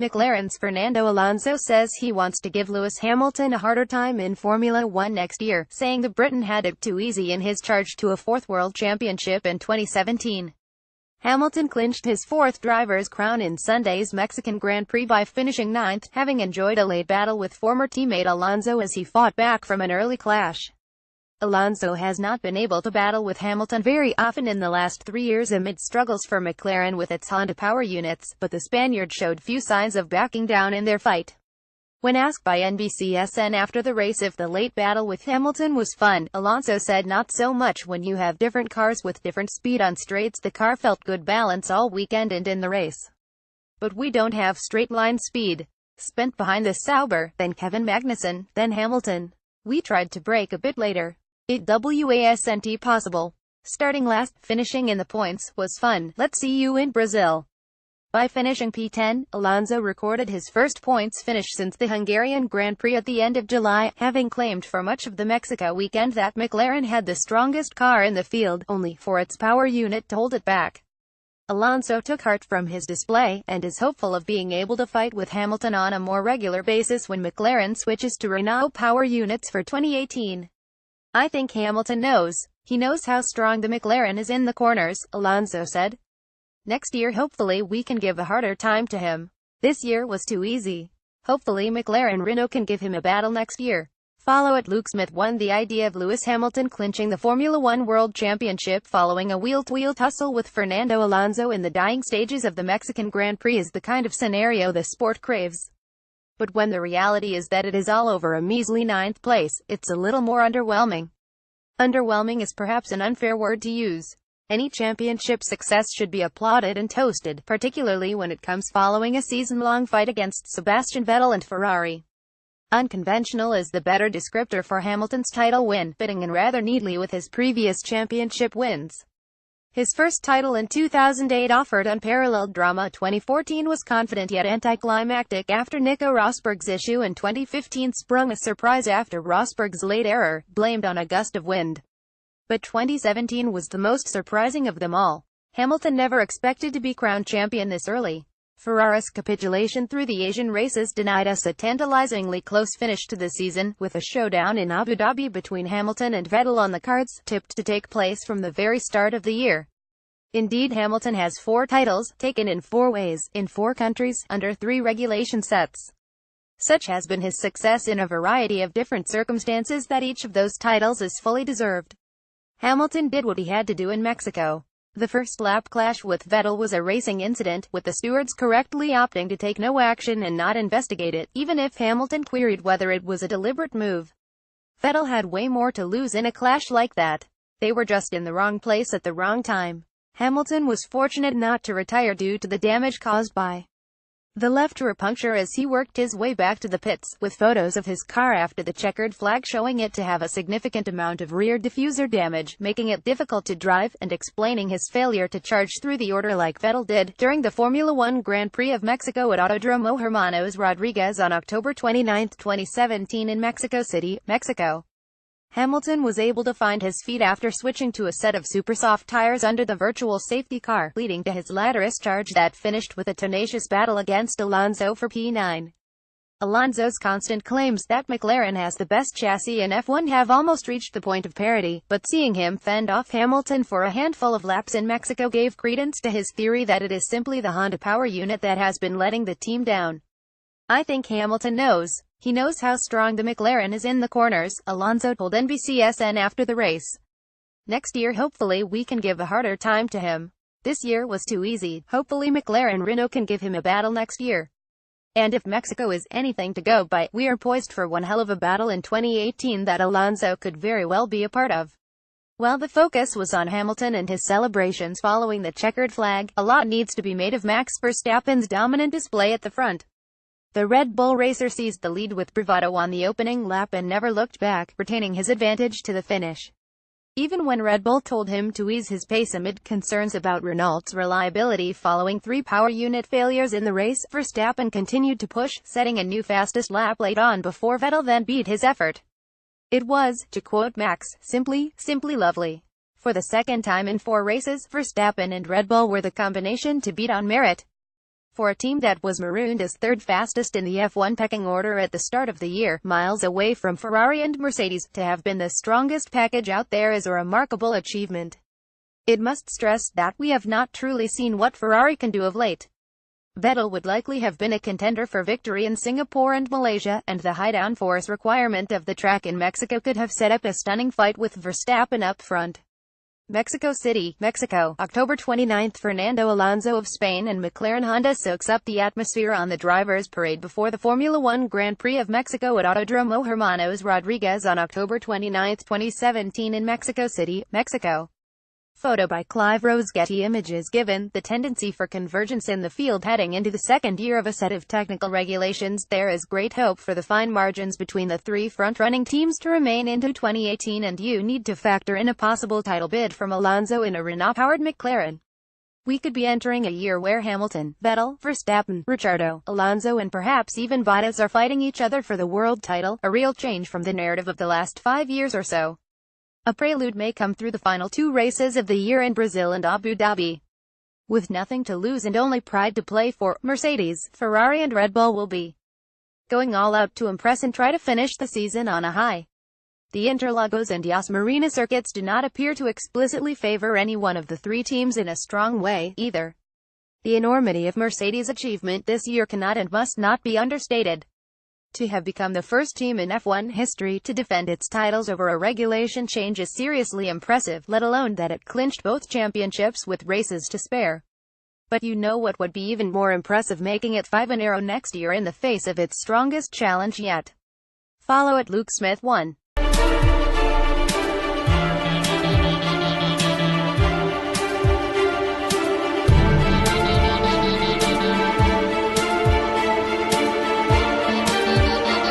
McLaren's Fernando Alonso says he wants to give Lewis Hamilton a harder time in Formula One next year, saying the Briton had it too easy in his charge to a fourth world championship in 2017. Hamilton clinched his fourth driver's crown in Sunday's Mexican Grand Prix by finishing ninth, having enjoyed a late battle with former teammate Alonso as he fought back from an early clash. Alonso has not been able to battle with Hamilton very often in the last 3 years amid struggles for McLaren with its Honda power units, but the Spaniard showed few signs of backing down in their fight. When asked by NBCSN after the race if the late battle with Hamilton was fun, Alonso said not so much. When you have different cars with different speed on straights, the car felt good balance all weekend and in the race. But we don't have straight line speed. Spent behind the Sauber, then Kevin Magnussen, then Hamilton. We tried to brake a bit later. It wasn't possible. Starting last, finishing in the points, was fun. Let's see you in Brazil. By finishing P10, Alonso recorded his first points finish since the Hungarian Grand Prix at the end of July, having claimed for much of the Mexico weekend that McLaren had the strongest car in the field, only for its power unit to hold it back. Alonso took heart from his display, and is hopeful of being able to fight with Hamilton on a more regular basis when McLaren switches to Renault power units for 2018. I think Hamilton knows. He knows how strong the McLaren is in the corners, Alonso said. Next year hopefully we can give a harder time to him. This year was too easy. Hopefully McLaren Renault can give him a battle next year. Follow it. Luke Smith won the idea of Lewis Hamilton clinching the Formula One World Championship following a wheel-to-wheel tussle with Fernando Alonso in the dying stages of the Mexican Grand Prix is the kind of scenario the sport craves. But when the reality is that it is all over a measly ninth place, it's a little more underwhelming. Underwhelming is perhaps an unfair word to use. Any championship success should be applauded and toasted, particularly when it comes following a season-long fight against Sebastian Vettel and Ferrari. Unconventional is the better descriptor for Hamilton's title win, fitting in rather neatly with his previous championship wins. His first title in 2008 offered unparalleled drama. 2014 was confident yet anticlimactic after Nico Rosberg's issue, and 2015 sprung a surprise after Rosberg's late error, blamed on a gust of wind. But 2017 was the most surprising of them all. Hamilton never expected to be crowned champion this early. Ferrari's capitulation through the Asian races denied us a tantalizingly close finish to the season, with a showdown in Abu Dhabi between Hamilton and Vettel on the cards, tipped to take place from the very start of the year. Indeed, Hamilton has 4 titles, taken in 4 ways, in 4 countries, under 3 regulation sets. Such has been his success in a variety of different circumstances that each of those titles is fully deserved. Hamilton did what he had to do in Mexico. The first lap clash with Vettel was a racing incident, with the stewards correctly opting to take no action and not investigate it, even if Hamilton queried whether it was a deliberate move. Vettel had way more to lose in a clash like that. They were just in the wrong place at the wrong time. Hamilton was fortunate not to retire due to the damage caused by the left rear puncture as he worked his way back to the pits, with photos of his car after the checkered flag showing it to have a significant amount of rear diffuser damage, making it difficult to drive, and explaining his failure to charge through the order like Vettel did during the Formula One Grand Prix of Mexico at Autodromo Hermanos Rodriguez on October 29, 2017 in Mexico City, Mexico. Hamilton was able to find his feet after switching to a set of super soft tires under the virtual safety car, leading to his latter's charge that finished with a tenacious battle against Alonso for P9. Alonso's constant claims that McLaren has the best chassis in F1 have almost reached the point of parody, but seeing him fend off Hamilton for a handful of laps in Mexico gave credence to his theory that it is simply the Honda power unit that has been letting the team down. I think Hamilton knows. He knows how strong the McLaren is in the corners, Alonso told NBCSN after the race. Next year hopefully we can give a harder time to him. This year was too easy. Hopefully McLaren Renault can give him a battle next year. And if Mexico is anything to go by, we are poised for one hell of a battle in 2018 that Alonso could very well be a part of. While the focus was on Hamilton and his celebrations following the checkered flag, a lot needs to be made of Max Verstappen's dominant display at the front. The Red Bull racer seized the lead with bravado on the opening lap and never looked back, retaining his advantage to the finish. Even when Red Bull told him to ease his pace amid concerns about Renault's reliability following 3 power unit failures in the race, Verstappen continued to push, setting a new fastest lap late on before Vettel then beat his effort. It was, to quote Max, simply lovely. For the second time in 4 races, Verstappen and Red Bull were the combination to beat on merit. For a team that was marooned as third fastest in the F1 pecking order at the start of the year, miles away from Ferrari and Mercedes, to have been the strongest package out there is a remarkable achievement. It must stress that we have not truly seen what Ferrari can do of late. Vettel would likely have been a contender for victory in Singapore and Malaysia, and the high downforce requirement of the track in Mexico could have set up a stunning fight with Verstappen up front. Mexico City, Mexico, October 29. Fernando Alonso of Spain and McLaren Honda soaks up the atmosphere on the drivers' parade before the Formula One Grand Prix of Mexico at Autodromo Hermanos Rodriguez on October 29, 2017 in Mexico City, Mexico. Photo by Clive Rose. Getty Images. Given the tendency for convergence in the field heading into the second year of a set of technical regulations, there is great hope for the fine margins between the three front-running teams to remain into 2018, and you need to factor in a possible title bid from Alonso in a Renault-powered McLaren. We could be entering a year where Hamilton, Vettel, Verstappen, Ricciardo, Alonso and perhaps even Bottas are fighting each other for the world title, a real change from the narrative of the last 5 years or so. A prelude may come through the final two races of the year in Brazil and Abu Dhabi. With nothing to lose and only pride to play for, Mercedes, Ferrari and Red Bull will be going all out to impress and try to finish the season on a high. The Interlagos and Yas Marina circuits do not appear to explicitly favor any one of the three teams in a strong way, either. The enormity of Mercedes' achievement this year cannot and must not be understated. To have become the first team in F1 history to defend its titles over a regulation change is seriously impressive, let alone that it clinched both championships with races to spare. But you know what would be even more impressive? Making it 5-0 next year in the face of its strongest challenge yet. Follow @LukeSmith1.